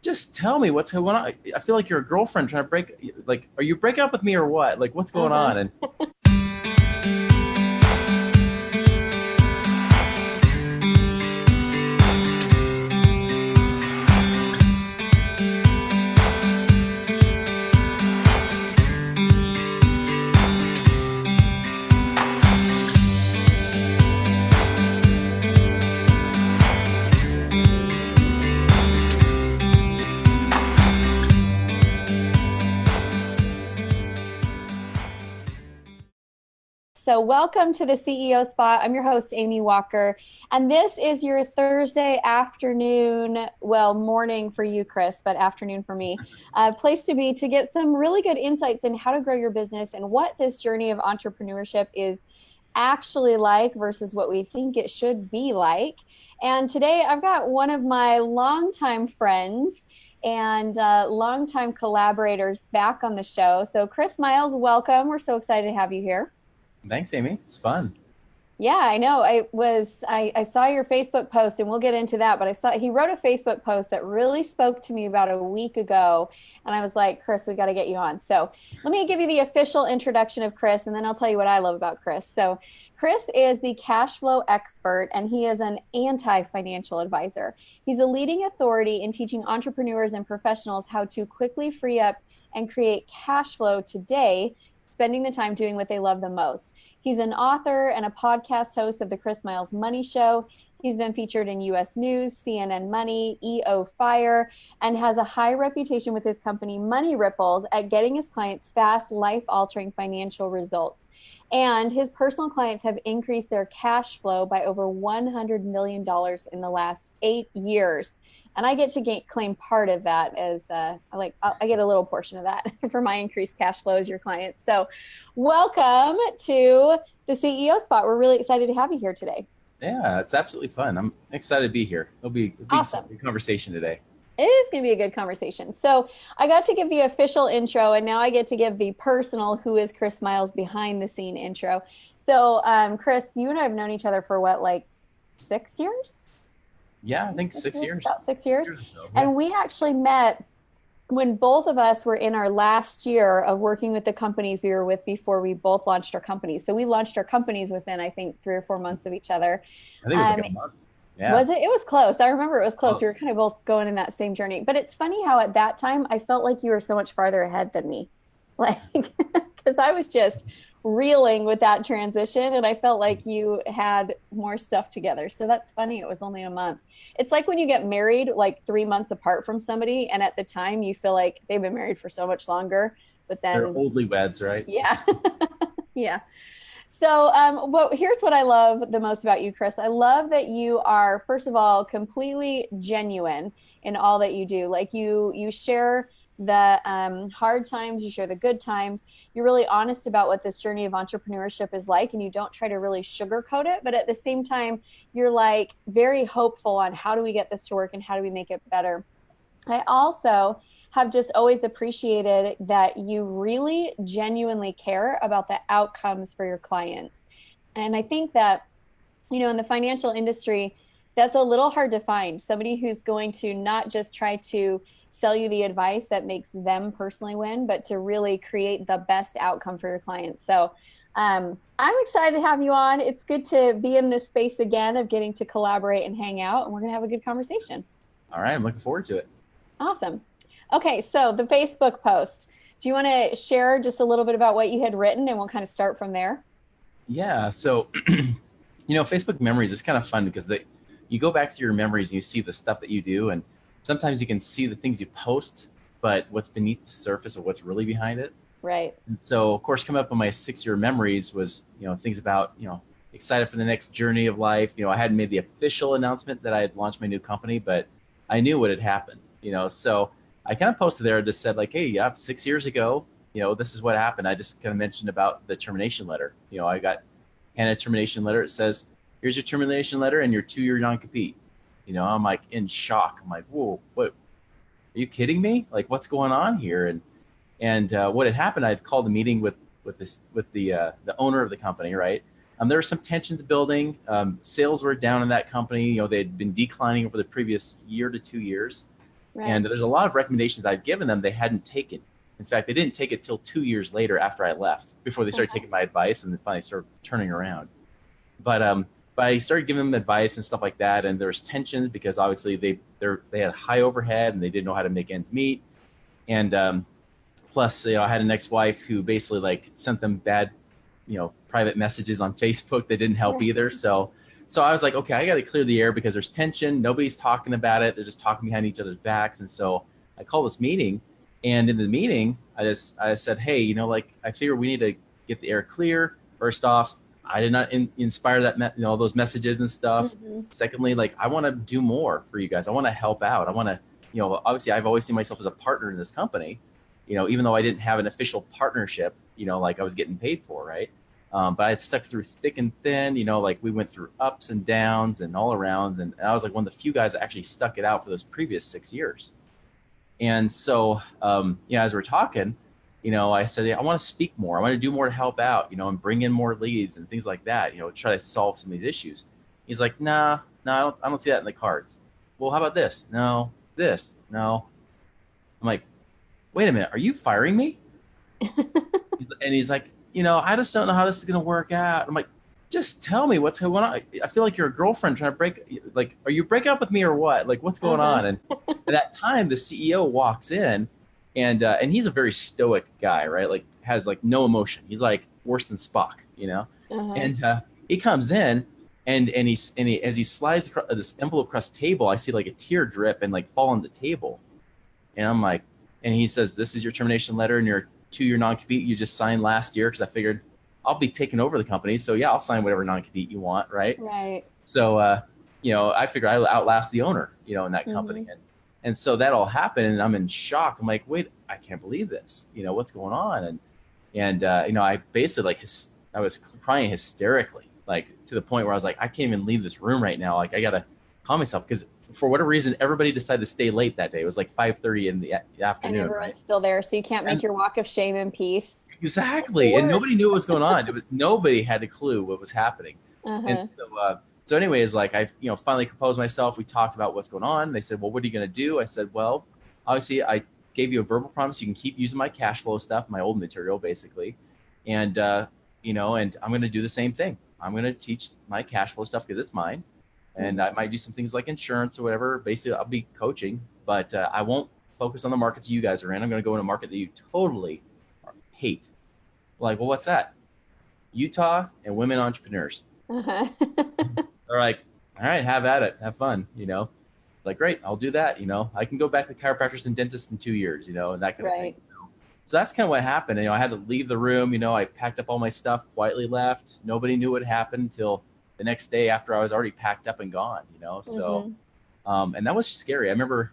just tell me what's going on. I feel like you're a girlfriend trying to are you breaking up with me or what? Like, what's going on? And So welcome to the CEO Spot. I'm your host, Amy Walker, and this is your Thursday afternoon, well, morning for you, Chris, but afternoon for me, place to be to get some really good insights in how to grow your business and what this journey of entrepreneurship is actually like versus what we think it should be like. And today I've got one of my longtime friends and longtime collaborators back on the show. So Chris Miles, welcome. We're so excited to have you here. thanks, Amy. It's fun. Yeah, I know. I saw your Facebook post and we'll get into that, but he wrote a Facebook post that really spoke to me about a week ago. And I was like, Chris, we got to get you on. So let me give you the official introduction of Chris, and then I'll tell you what I love about Chris. So Chris is the cash flow expert, and he is an anti-financial advisor. He's a leading authority in teaching entrepreneurs and professionals how to quickly free up and create cash flow today, spending the time doing what they love the most. He's an author and a podcast host of the Chris Miles Money Show. He's been featured in U.S. News, CNN Money, EO Fire, and has a high reputation with his company Money Ripples at getting his clients fast, life-altering financial results. And his personal clients have increased their cash flow by over $100 million in the last 8 years. And I get to claim part of that as I get a little portion of that for my increased cash flow as your client. So welcome to the CEO Spot. We're really excited to have you here today. Yeah, it's absolutely fun. I'm excited to be here. It'll be awesome. A conversation today. It is going to be a good conversation. So I got to give the official intro, and now I get to give the personal who is Chris Miles behind the scene intro. So Chris, you and I have known each other for what, like 6 years? Yeah, I think 6 years. About 6 years. Or so, yeah. And we actually met when both of us were in our last year of working with the companies we were with before we both launched our companies. So we launched our companies within, I think, 3 or 4 months of each other. I think it was like a month. Yeah. Was it? It was close. I remember it was close. We were kind of both going in that same journey. But it's funny how at that time, I felt like you were so much farther ahead than me. Like, because I was just reeling with that transition, and I felt like you had more stuff together. So that's funny. It was only a month. It's like when you get married like 3 months apart from somebody, and at the time you feel like they've been married for so much longer, but then they're oldly weds, right? Yeah. Yeah. So here's what I love the most about you, Chris. I love that you are, first of all, completely genuine in all that you do. Like you share the hard times, you share the good times. You're really honest about what this journey of entrepreneurship is like, and you don't try to really sugarcoat it. But at the same time, you're like very hopeful on how do we get this to work and how do we make it better. I also have just always appreciated that you really genuinely care about the outcomes for your clients. And I think that, in the financial industry, that's a little hard to find. Somebody who's going to not just try to sell you the advice that makes them personally win, but to really create the best outcome for your clients. So I'm excited to have you on. It's good to be in this space again of getting to collaborate and hang out, and we're going to have a good conversation. All right. I'm looking forward to it. Awesome. Okay. So the Facebook post, do you want to share just a little bit about what you had written, and we'll kind of start from there? Yeah. So, Facebook memories is kind of fun because you go back through your memories and you see the stuff that you do, and sometimes you can see the things you post, but what's beneath the surface of what's really behind it. Right. And so, of course, coming up on my 6-year memories was, things about, excited for the next journey of life. I hadn't made the official announcement that I had launched my new company, but I knew what had happened, So I kind of posted there and just said like, hey, yeah, 6 years ago, this is what happened. I just kind of mentioned about the termination letter. I got handed a termination letter. It says, here's your termination letter and your 2-year non-compete. I'm like in shock. I'm like, whoa, what? Are you kidding me? Like, what's going on here? And what had happened, I had called a meeting with the owner of the company, right? There were some tensions building. Sales were down in that company. They had been declining over the previous year to 2 years. Right. And there's a lot of recommendations I've given them they hadn't taken. In fact, they didn't take it till 2 years later after I left before they started taking my advice and then finally started turning around. But I started giving them advice and stuff like that, and there was tensions because obviously they had high overhead and they didn't know how to make ends meet. And plus, I had an ex-wife who basically like sent them bad, private messages on Facebook that didn't help either. So I was like, okay, I got to clear the air because there's tension. Nobody's talking about it. They're just talking behind each other's backs. And so I called this meeting, and in the meeting, I said, hey, like I figure we need to get the air clear. First off, I did not inspire that, those messages and stuff. Mm-hmm. Secondly, like I want to do more for you guys. I want to help out. I want to, obviously I've always seen myself as a partner in this company, even though I didn't have an official partnership, like I was getting paid for, right? But I had stuck through thick and thin, like we went through ups and downs and all around. And I was like one of the few guys that actually stuck it out for those previous 6 years. And so, as we're talking, I said, I want to speak more. I want to do more to help out, and bring in more leads and things like that, try to solve some of these issues. He's like, nah, I don't see that in the cards. Well, how about this? No, this, no. I'm like, wait a minute, are you firing me? And he's like, I just don't know how this is going to work out. I'm like, just tell me what's going on. I feel like you're a girlfriend trying to are you breaking up with me or what? Like, what's going on? And at that time, the CEO walks in, and he's a very stoic guy, right? Like, has like no emotion. He's like worse than Spock, And he comes in, and as he slides this envelope across the table, I see like a tear drip and like fall on the table, and I'm like, and he says, "This is your termination letter and your 2-year non-compete you just signed last year," because I figured I'll be taking over the company. So yeah, I'll sign whatever non-compete you want. Right. Right. So, I figure I'll outlast the owner, in that company. Mm-hmm. And so that all happened, and I'm in shock. I'm like, wait, I can't believe this. What's going on? And I basically I was crying hysterically, like to the point where I was like, I can't even leave this room right now. Like I got to calm myself because for whatever reason, everybody decided to stay late that day. It was like 5:30 in the afternoon. And everyone's right? still there. So you can't make your walk of shame in peace. Exactly. And nobody knew what was going on. Nobody had a clue what was happening. And so anyways, like I, finally composed myself. We talked about what's going on. They said, well, what are you going to do? I said, well, obviously I gave you a verbal promise. You can keep using my cash flow stuff, my old material basically. And, and I'm going to do the same thing. I'm going to teach my cash flow stuff because it's mine. And I might do some things like insurance or whatever. Basically I'll be coaching, but I won't focus on the markets you guys are in. I'm going to go in a market that you totally hate. Like, well, what's that? Utah and women entrepreneurs. They're like, all right, have at it, have fun, like, great, I'll do that. I can go back to chiropractors and dentists in 2 years, and that kind of thing. So that's kind of what happened. I had to leave the room. I packed up all my stuff, quietly left. Nobody knew what happened until the next day after I was already packed up and gone. So and that was scary. I remember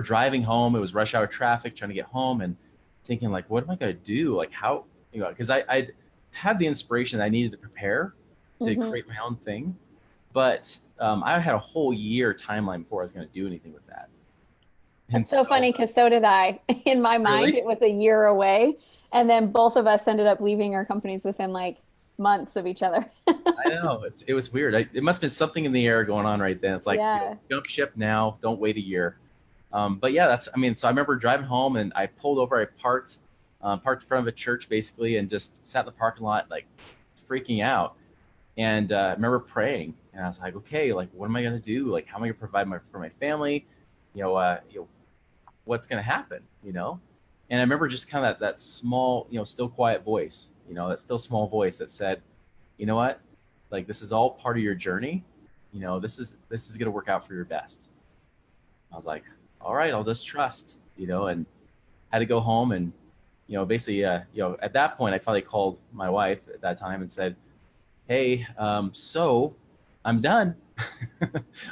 driving home. It was rush hour traffic, trying to get home and thinking like, what am I going to do? Like how, because I had the inspiration that I needed to prepare to create my own thing. But I had a whole year timeline before I was going to do anything with that. And it's so funny because so did I. In my mind, Really? It was a year away. And then both of us ended up leaving our companies within like months of each other. I know. It was weird. It must have been something in the air going on right then. It's like, jump ship now. Don't wait a year. But yeah, so I remember driving home and I pulled over. I parked in front of a church basically and just sat in the parking lot like freaking out. And I remember praying and I was like, okay, like what am I going to do? Like how am I going to provide for my family? What's going to happen? And I remember just kind of that small, still quiet voice, that still small voice that said, you know what, like this is all part of your journey. This is going to work out for your best. I was like, all right, I'll just trust, and had to go home and, basically, at that point, I finally called my wife at that time and said, hey, so I'm done.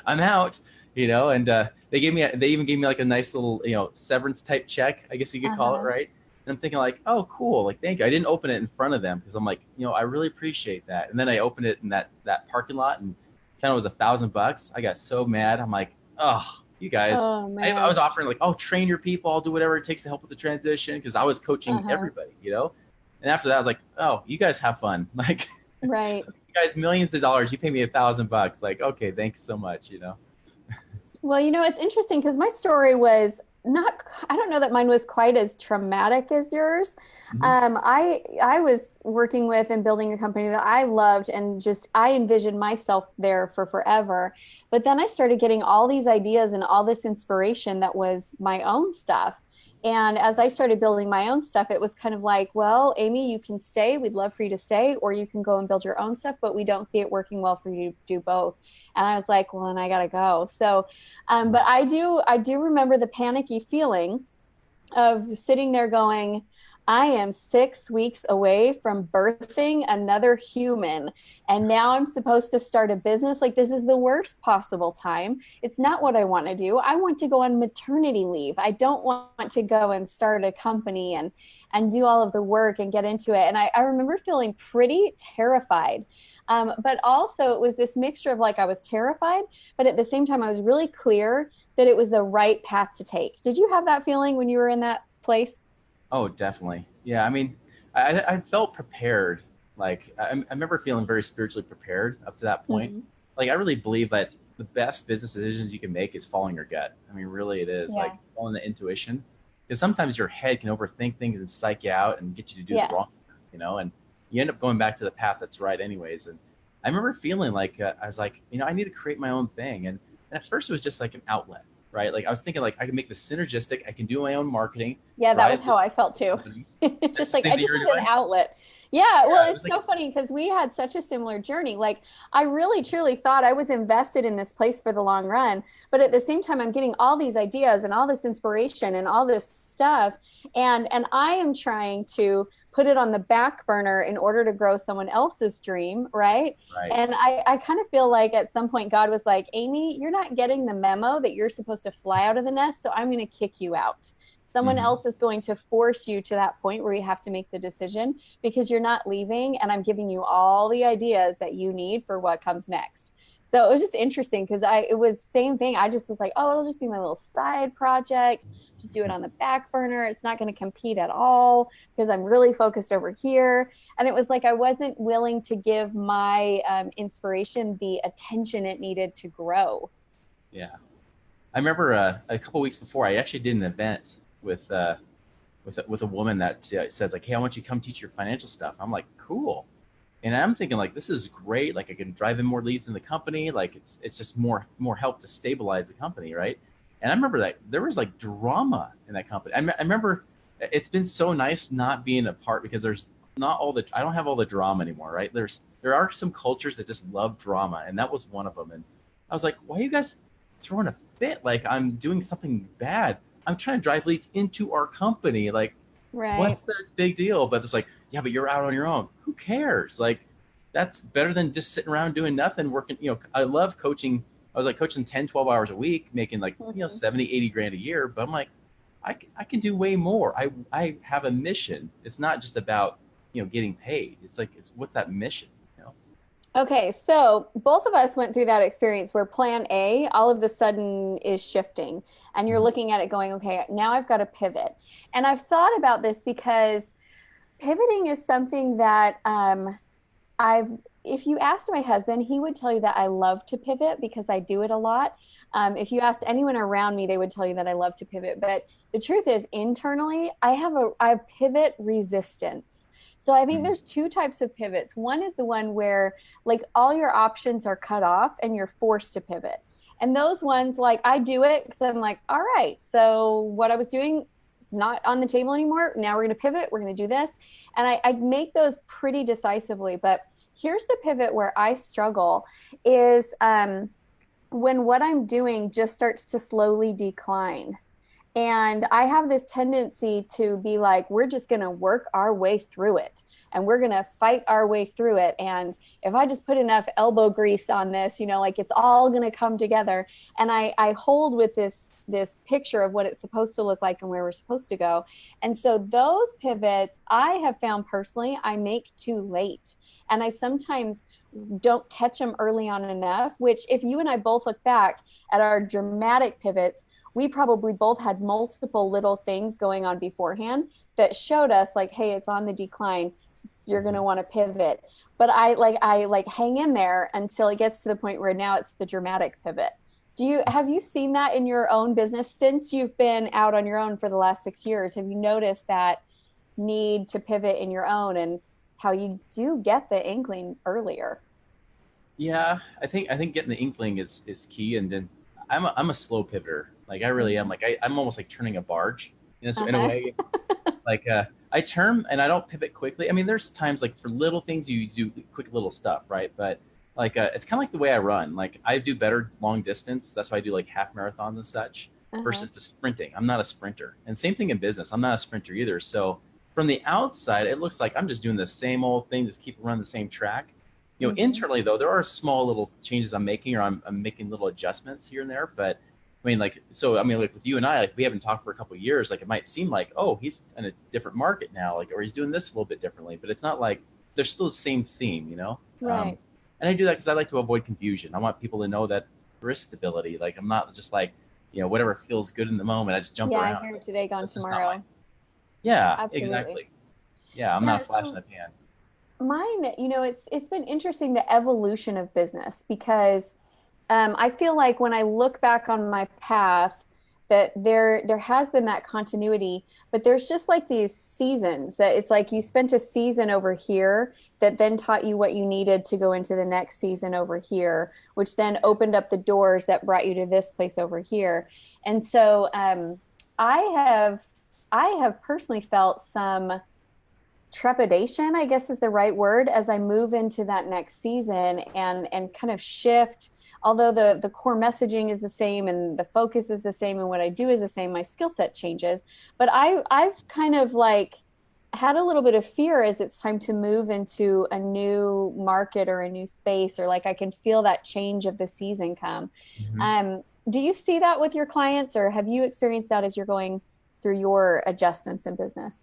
I'm out, and they even gave me like a nice little, severance type check, I guess you could call it, right? And I'm thinking like, oh, cool. Like, thank you. I didn't open it in front of them because I'm like, I really appreciate that. And then I opened it in that parking lot and found it was $1,000. I got so mad. I'm like, oh, you guys, I was offering like, oh, train your people. I'll do whatever it takes to help with the transition. Because I was coaching everybody, and after that, I was like, oh, you guys have fun. Like, right. You guys, millions of dollars, you pay me $1,000. Like, okay, thanks so much, Well, it's interesting because my story was not, I don't know that mine was quite as traumatic as yours. Hmm. I was working with and building a company that I loved and just I envisioned myself there for forever. But then I started getting all these ideas and all this inspiration that was my own stuff. And as I started building my own stuff, it was kind of like, well, Amy, you can stay. We'd love for you to stay, or you can go and build your own stuff, but we don't see it working well for you to do both. And I was like, well, then I gotta go. So but I do remember the panicky feeling of sitting there going, I am 6 weeks away from birthing another human. And now I'm supposed to start a business. Like, this is the worst possible time. It's not what I want to do. I want to go on maternity leave. I don't want to go and start a company and do all of the work and get into it. And I remember feeling pretty terrified. But also, it was this mixture of like I was terrified, but at the same time, I was really clear that it was the right path to take. Did you have that feeling when you were in that place? Oh, definitely. Yeah. I mean, I felt prepared. Like I remember feeling very spiritually prepared up to that point. Mm-hmm. Like I really believe that the best business decisions you can make is following your gut. I mean, really, it is like Yeah. following the intuition. Because sometimes your head can overthink things and psych you out and get you to do the Yes. wrong, and you end up going back to the path that's right, anyways. And I remember feeling like I was like, I need to create my own thing. And at first, it was just like an outlet, right? Like I was thinking, like I can make this synergistic. I can do my own marketing, Yeah, that was drive the how I felt too. company. Just That's the like thing I that just you're need an doing. outlet. Yeah, well, Yeah, it was it's like, so funny because we had such a similar journey. Like I really truly thought I was invested in this place for the long run, but at the same time I'm getting all these ideas and all this inspiration and all this stuff and I am trying to put it on the back burner in order to grow someone else's dream, right? right. And I kind of feel like at some point God was like, Amy, you're not getting the memo that you're supposed to fly out of the nest, so I'm going to kick you out. Someone Hmm. else is going to force you to that point where you have to make the decision because you're not leaving and I'm giving you all the ideas that you need for what comes next. So it was just interesting because it was same thing. I just was like, oh, it'll just be my little side project. Just do it on the back burner. It's not going to compete at all because I'm really focused over here. And it was like I wasn't willing to give my inspiration the attention it needed to grow. Yeah. I remember a couple weeks before, I actually did an event with with a woman that said like, "Hey, I want you to come teach your financial stuff." I'm like, "Cool," and I'm thinking like, "This is great. Like, I can drive in more leads in the company. Like, it's just more help to stabilize the company, right?" And I remember that there was like drama in that company. I remember it's been so nice not being a part because there's not all the I don't have all the drama anymore, right? There are some cultures that just love drama, and that was one of them. And I was like, "Why are you guys throwing a fit? Like I'm doing something bad. I'm trying to drive leads into our company. Like, Right. what's the big deal?" But it's like, yeah, but you're out on your own. Who cares? Like, that's better than just sitting around doing nothing, working. I love coaching. I was like coaching 10, 12 hours a week, making like, Mm-hmm. 70, 80 grand a year. But I'm like, I can do way more. I have a mission. It's not just about, getting paid. It's like, what's that mission? You know? Okay, so both of us went through that experience where plan A all of a sudden is shifting, and you're Mhm. looking at it going, okay, now I've got to pivot. And I've thought about this because pivoting is something that I've, if you asked my husband, he would tell you that I love to pivot because I do it a lot. If you asked anyone around me, they would tell you that I love to pivot. But the truth is, internally, I have pivot resistance. So I think Mhm. there's two types of pivots. One is the one where like all your options are cut off and you're forced to pivot. And those ones, like I do it because I'm like, all right, so what I was doing, not on the table anymore. Now we're going to pivot. We're going to do this. And I make those pretty decisively. But here's the pivot where I struggle is when what I'm doing just starts to slowly decline. And I have this tendency to be like, we're just going to work our way through it and we're going to fight our way through it. And if I just put enough elbow grease on this, like it's all going to come together. And I hold with this picture of what it's supposed to look like and where we're supposed to go. And so those pivots I have found personally, I make too late. And I sometimes don't catch them early on enough, which if you and I both look back at our dramatic pivots, we probably both had multiple little things going on beforehand that showed us like, hey, it's on the decline. You're going to Mhm. want to pivot. But I like hang in there until it gets to the point where now it's the dramatic pivot. Have you seen that in your own business since you've been out on your own for the last 6 years? Have you noticed that need to pivot in your own and how you do get the inkling earlier? Yeah, I think getting the inkling is key, and then I'm a slow pivoter. Like I really am. Mhm. Like I'm almost like turning a barge in a Uh-huh. way. Like I turn and I don't pivot quickly. I mean, there's times like for little things you do quick little stuff, right? But like it's kind of like the way I run. Like I do better long distance. That's why I do like half marathons and such Uh-huh. versus just sprinting. I'm not a sprinter. And same thing in business. I'm not a sprinter either. So from the outside, it looks like I'm just doing the same old thing, just keep running the same track. Hmm. Internally though, there are small little changes I'm making, or I'm making little adjustments here and there. But I mean, like, so I mean, like with you and I, like we haven't talked for a couple of years. Like it might seem like, oh, he's in a different market now, like, or he's doing this a little bit differently. But it's not like there's still the same theme, you know. Right. And I do that because I like to avoid confusion. I want people to know that there is stability. Like I'm not just like, whatever feels good in the moment, I just jump Yeah, around. here today, gone That's just not my. tomorrow. Yeah, Absolutely. exactly. Yeah, I'm not Yeah, a flash in so the pan. mine, it's been interesting the evolution of business because I feel like when I look back on my path, that there has been that continuity, but there's just like these seasons that it's like you spent a season over here that then taught you what you needed to go into the next season over here, which then opened up the doors that brought you to this place over here. And so I have I have personally felt some trepidation, I guess is the right word, as I move into that next season and kind of shift. Although the core messaging is the same and the focus is the same and what I do is the same, my skill set changes. But I've kind of like had a little bit of fear as it's time to move into a new market or a new space, or like I can feel that change of the season come. Mhm. Do you see that with your clients, or have you experienced that as you're going through your adjustments in business?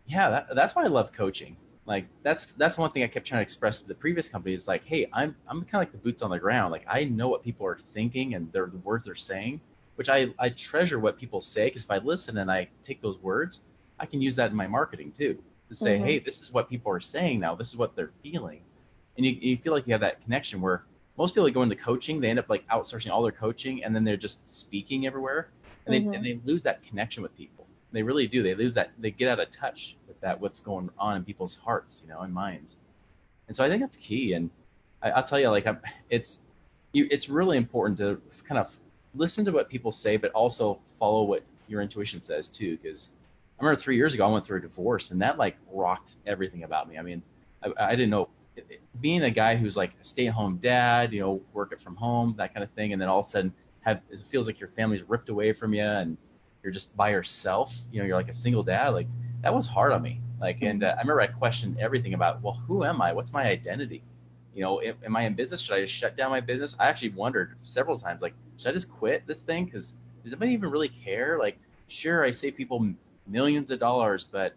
Yeah, that's why I love coaching. Like that's one thing I kept trying to express to the previous company is like, hey, I'm kind of like the boots on the ground. Like I know what people are thinking and the words they're saying, which I treasure what people say because if I listen and I take those words, I can use that in my marketing too to say, Mm-hmm. hey, this is what people are saying now. This is what they're feeling, and you feel like you have that connection where most people that go into coaching, they end up like outsourcing all their coaching and then they're just speaking everywhere, and Mm-hmm. they lose that connection with people. They really do. They lose that. They get out of touch with that. What's going on in people's hearts, and minds. And so I think that's key. And I'll tell you, like, it's really important to kind of listen to what people say, but also follow what your intuition says too. Because I remember 3 years ago, I went through a divorce, and that like rocked everything about me. I mean, I didn't know being a guy who's like a stay-at-home dad, work it from home, that kind of thing, and then all of a sudden it feels like your family's ripped away from you, and you're just by yourself. You're like a single dad. Like that was hard on me. Like, and Mm-hmm. I remember I questioned everything about, well, who am I? What's my identity? Am I in business? Should I just shut down my business? I actually wondered several times, like, should I just quit this thing? Because does anybody even really care? Like, sure, I save people millions of dollars, but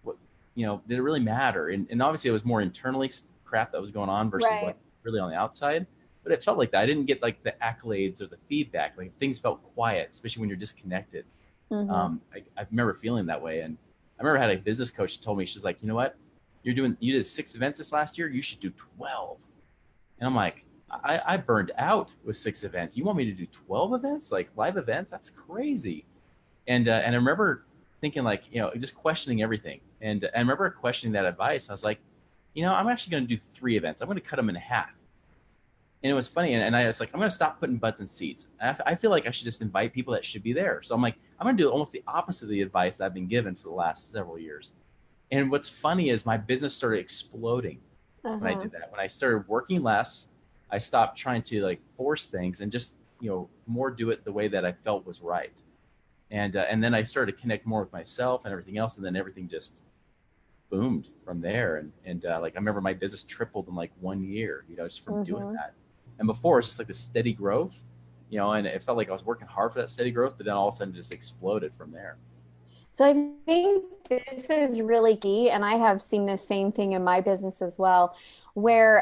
what, did it really matter? And obviously, it was more internally crap that was going on versus Right. like really on the outside. But it felt like that. I didn't get like the accolades or the feedback. Like things felt quiet, especially when you're disconnected. Mm-hmm. I remember feeling that way. And I remember I had a business coach that told me, she's like, you know what? You did 6 events this last year. You should do 12. And I'm like, I burned out with 6 events. You want me to do 12 events, like live events? That's crazy. And I remember thinking like, just questioning everything. And I remember questioning that advice. I was like, I'm actually going to do 3 events. I'm going to cut them in half. And it was funny. And I was like, I'm going to stop putting butts in seats. I feel like I should just invite people that should be there. So I'm like, I'm going to do almost the opposite of the advice that I've been given for the last several years. And what's funny is my business started exploding when I Uh-huh. did that. When I started working less, I stopped trying to like force things and just, more do it the way that I felt was right. And then I started to connect more with myself and everything else. And then everything just boomed from there. And like I remember my business tripled in like 1 year, just from doing Mm-hmm. that. And before it's just like the steady growth, and it felt like I was working hard for that steady growth, but then all of a sudden just exploded from there. So I think this is really key, and I have seen the same thing in my business as well, where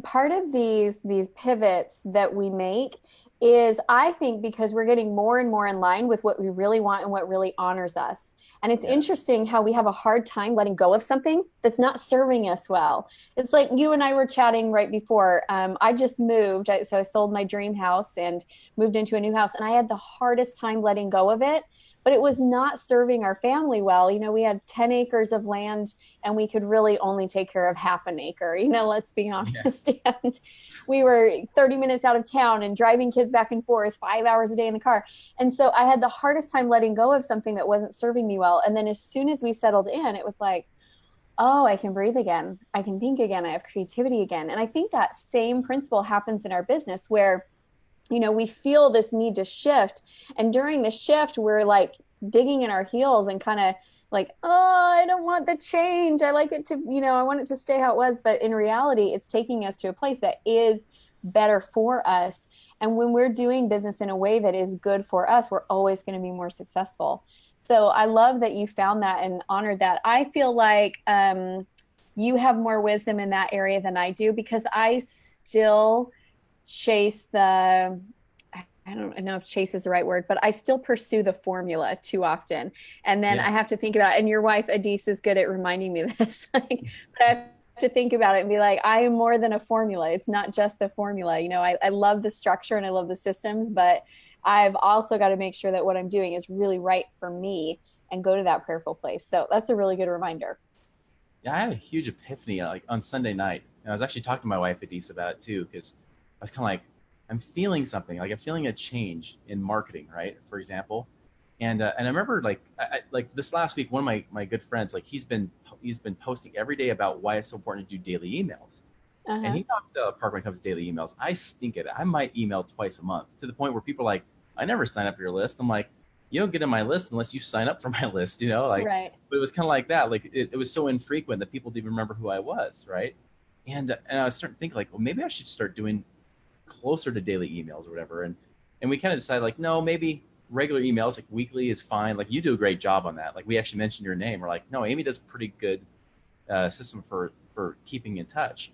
part of these pivots that we make is I think because we're getting more and more in line with what we really want and what really honors us. And it's Yeah. interesting how we have a hard time letting go of something that's not serving us well. It's like you and I were chatting right before. I just moved. So I sold my dream house and moved into a new house. And I had the hardest time letting go of it, but it was not serving our family well. You know, we had 10 acres of land and we could really only take care of half an acre, you know, let's be Yeah. honest. And we were 30 minutes out of town and driving kids back and forth 5 hours a day in the car. And so I had the hardest time letting go of something that wasn't serving me well. And then as soon as we settled in, it was like, oh, I can breathe again. I can think again. I have creativity again. And I think that same principle happens in our business where, you know, we feel this need to shift. And during the shift, we're like digging in our heels and kind of like, oh, I don't want the change. I like it to, you know, I want it to stay how it was. But in reality, it's taking us to a place that is better for us. And when we're doing business in a way that is good for us, we're always going to be more successful. So I love that you found that and honored that. I feel like you have more wisdom in that area than I do because I still chase the I don't know if chase is the right word, but I still pursue the formula too often. And then I Yeah. have to think about it. And your wife, Adise, is good at reminding me of this. Like, but I have to think about it and be like, I am more than a formula. It's not just the formula. You know, I love the structure and I love the systems, but I've also got to make sure that what I'm doing is really right for me and go to that prayerful place. So that's a really good reminder. Yeah, I had a huge epiphany like on Sunday night. And I was actually talking to my wife Adise about it too, because I was kind of like, I'm feeling something, like I'm feeling a change in marketing, right? For example, and I remember like like this last week, one of my good friends, like he's been posting every day about why it's so important to do daily emails, and Uh-huh. he knocks out a park when it comes to daily emails. I stink at it. I might email twice a month to the point where people are like, I never sign up for your list. I'm like, you don't get in my list unless you sign up for my list, you know? Like, Right. but it was kind of like that. Like it was so infrequent that people didn't even remember who I was, right? And I was starting to think like, well, maybe I should start doing closer to daily emails or whatever. And we kind of decided like, no, maybe regular emails like weekly is fine. Like you do a great job on that. Like we actually mentioned your name. We're like, no, Amy does a pretty good system for keeping in touch.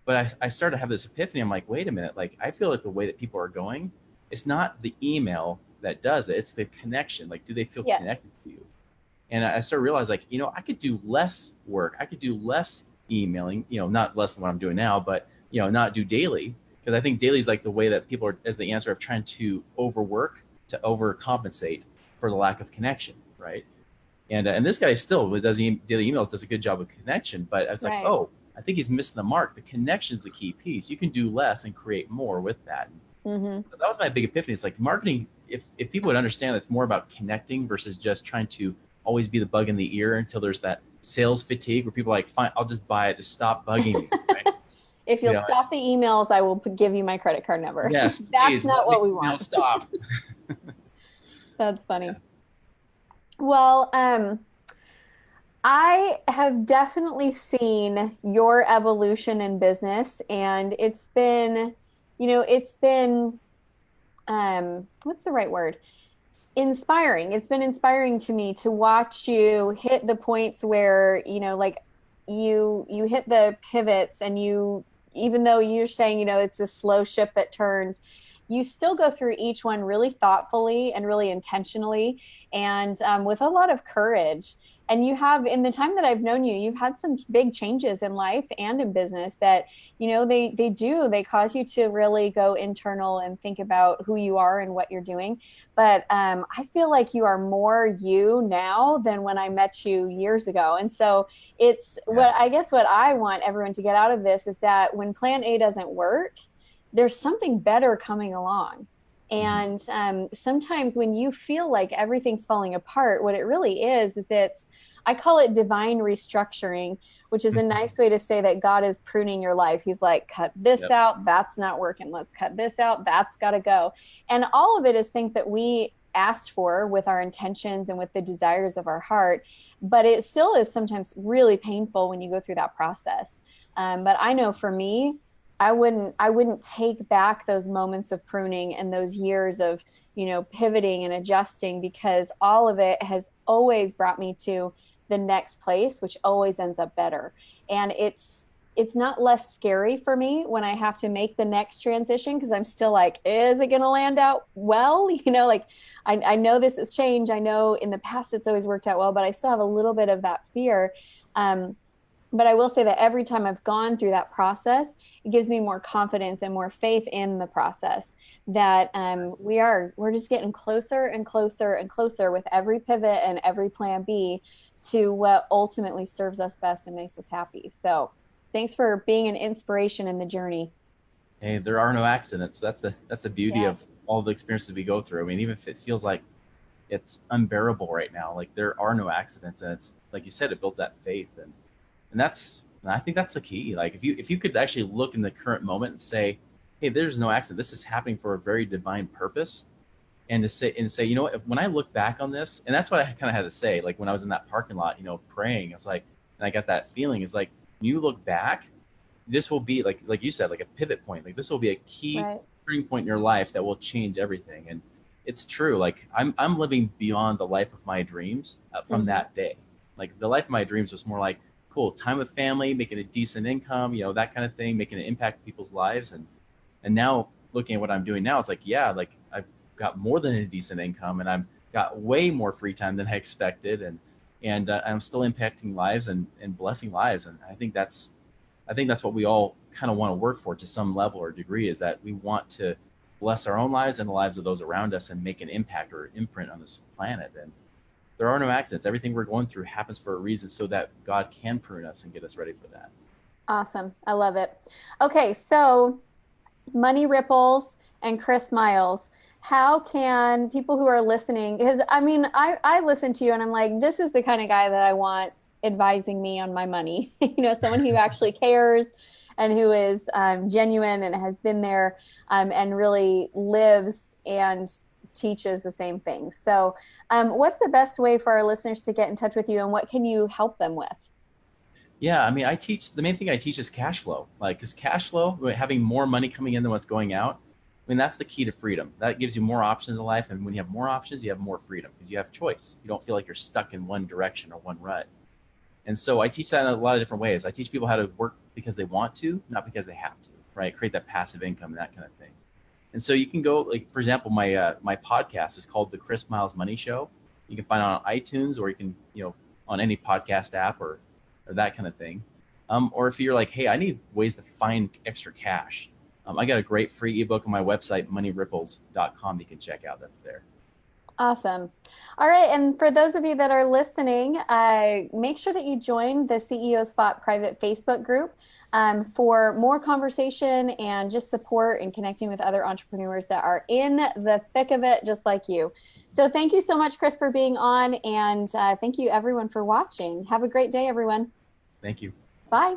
But I started to have this epiphany. I'm like, wait a minute. Like I feel like the way that people are going, it's not the email that does it. It's the connection. Like, do they feel Yes. connected to you? And I started to realize like, I could do less work. I could do less emailing, not less than what I'm doing now, but, not do daily. Because I think daily is like the way that people are, as the answer of trying to overwork to overcompensate for the lack of connection, right? And this guy still does daily emails, does a good job of connection. But I was like, Right. oh, I think he's missing the mark. The connection is the key piece. You can do less and create more with that. Mm-hmm. So that was my big epiphany. It's like marketing. If people would understand, it's more about connecting versus just trying to always be the bug in the ear until there's that sales fatigue where people are like, fine, I'll just buy it. Just stop bugging me. Right? If You you'll know, stop the emails, I will give you my credit card number. yes, That's please not make what we the email want. stop. That's Yeah. funny. Well, I have definitely seen your evolution in business, and it's been, it's been, what's the right word? Inspiring. It's been inspiring to me to watch you hit the points where, like you hit the pivots and even though you're saying, it's a slow ship that turns, you still go through each one really thoughtfully and really intentionally and with a lot of courage. And you have, in the time that I've known you, you've had some big changes in life and in business that, they cause you to really go internal and think about who you are and what you're doing. But I feel like you are more you now than when I met you years ago. And so it's Yeah. what I guess what I want everyone to get out of this is that when plan A doesn't work, there's something better coming along. Mm-hmm. And sometimes when you feel like everything's falling apart, what it really is I call it divine restructuring, which is a nice way to say that God is pruning your life. He's like, cut this Yep. out, that's not working. Let's cut this out, that's got to go. And all of it is things that we asked for with our intentions and with the desires of our heart. But it still is sometimes really painful when you go through that process. But I know for me, I wouldn't take back those moments of pruning and those years of, pivoting and adjusting because all of it has always brought me to the next place, which always ends up better. And it's not less scary for me when I have to make the next transition, because I'm still like, is it going to land out well? Like I know this is change. I know in the past it's always worked out well, but I still have a little bit of that fear. But I will say that every time I've gone through that process, it gives me more confidence and more faith in the process that we're just getting closer and closer and closer with every pivot and every plan B to what ultimately serves us best and makes us happy. So thanks for being an inspiration in the journey. Hey, there are no accidents. That's the beauty Yeah. of all the experiences we go through. I mean, even if it feels like it's unbearable right now, like there are no accidents, and it's like you said, it builds that faith, and I think that's the key. Like if you could actually look in the current moment and say, hey, there's no accident. This is happening for a very divine purpose. And to say, you know what, when I look back on this, and that's what I kind of had to say, like when I was in that parking lot, praying, it's like, and I got that feeling, it's like, when you look back, this will be like you said, like a pivot point. Like this will be a key Right. turning point in your life that will change everything. And it's true. Like I'm living beyond the life of my dreams from Mm-hmm. that day. Like the life of my dreams was more like, cool, time with family, making a decent income, that kind of thing, making an impact in people's lives. And now looking at what I'm doing now, it's like, yeah, like I've got more than a decent income, and I've got way more free time than I expected, and I'm still impacting lives and blessing lives. And I think that's what we all kind of want to work for to some level or degree, is that we want to bless our own lives and the lives of those around us and make an impact or imprint on this planet. And there are no accidents. Everything we're going through happens for a reason, so that God can prune us and get us ready for that. Awesome. I love it. Okay, so Money Ripples and Chris Miles, how can people who are listening, because I mean, I listen to you and I'm like, this is the kind of guy that I want advising me on my money. Someone who actually cares and who is genuine and has been there, and really lives and teaches the same thing. So, what's the best way for our listeners to get in touch with you, and what can you help them with? Yeah, I mean, the main thing I teach is cash flow. Like, because cash flow, having more money coming in than what's going out, I mean, that's the key to freedom. That gives you more options in life. And when you have more options, you have more freedom because you have choice. You don't feel like you're stuck in one direction or one rut. And so I teach that in a lot of different ways. I teach people how to work because they want to, not because they have to, right? Create that passive income and that kind of thing. And so you can go, like, for example, my podcast is called The Chris Miles Money Show. You can find it on iTunes, or you can, on any podcast app or that kind of thing. Or if you're like, hey, I need ways to find extra cash, I got a great free ebook on my website, moneyripples.com. You can check out. That's there. Awesome. All right. And for those of you that are listening, make sure that you join the CEO Spot private Facebook group for more conversation and just support and connecting with other entrepreneurs that are in the thick of it, just like you. So thank you so much, Chris, for being on. And thank you, everyone, for watching. Have a great day, everyone. Thank you. Bye.